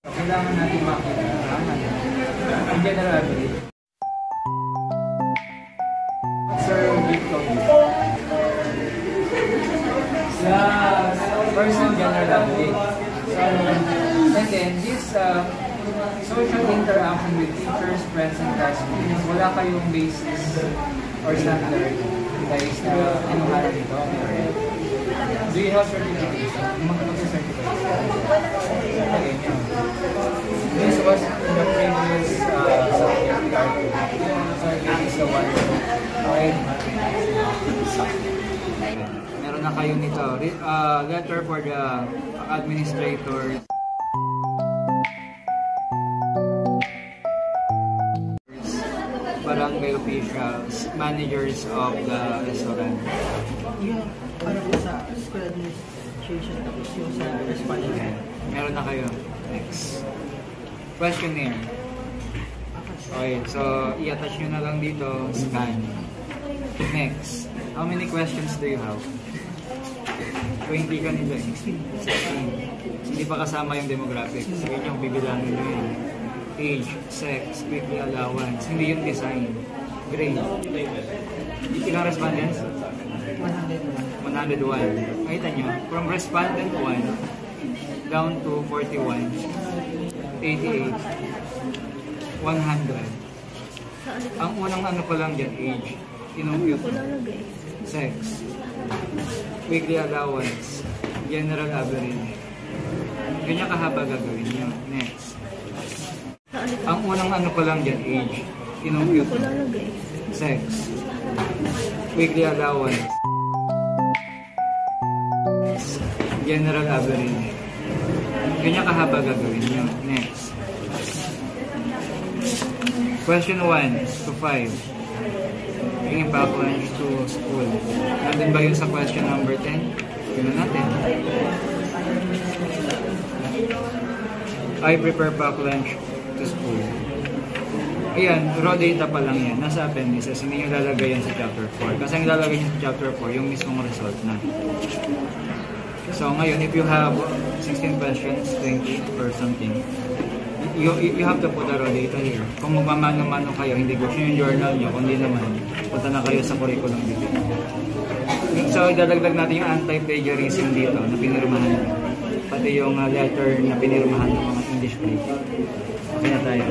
Kailangan natin makita ang general ability. Sir Victor. Sa person general ability. Second, this social interaction with teachers, friends, and classmates. Wala kayong basis or standard guys na inuhanan dito. Do you have certification? Mag-certification? Okay, yeah. This was in the previous subject article. So this is the one. Okay. Meron na kayo nito. Letter for the administrator. Barangay officials, managers of the restaurant. Yung ano po sa school administration tapos yung sa responsibility. Okay. Meron na kayo. Next. Questionnaire. Okay, so i-attach nyo na lang dito, scan. Next. How many questions do you have? 20 ka nila eh. 16. Hindi pa kasama yung demographics. Yun yung bibilangin nyo yun. Age, sex, weekly allowance. Hindi yung design. Grade. Ilang respondents? 101. Nakita nyo? From respondent 1 down to 41, 88, 100. Ang unang ano pa lang dyan, age. Inumpute. Sex. Weekly allowance. General average. Ganyan kahaba gagawin nyo. Next. Ang unang ano pa lang dyan, age. Inumpute. Sex. Weekly allowance. General average. Ganyan kahaba gagawin nyo. Next. Question 1 to 5. Bringing pack lunch to school. Nandun ba yun sa question number 10? Yun na natin. I prepare pack lunch to school. Ayan, raw data pa lang yan. Nasa appendices. Hindi nyo lalagay yan sa chapter 4. Kasi ang lalagay nyo sa chapter 4, yung mismong result na. So ngayon, if you have 16 questions, 20 or something, you have to put the raw data here. Kung magmamano-mano kayo, hindi gusto yung journal nyo, kundi naman, punta na kayo sa curriculum dito. So idadagdag natin yung anti-plagiarism dito na pinirmahan nyo. Pati yung letter na pinirmahan ng mga English grade. Okay na tayo.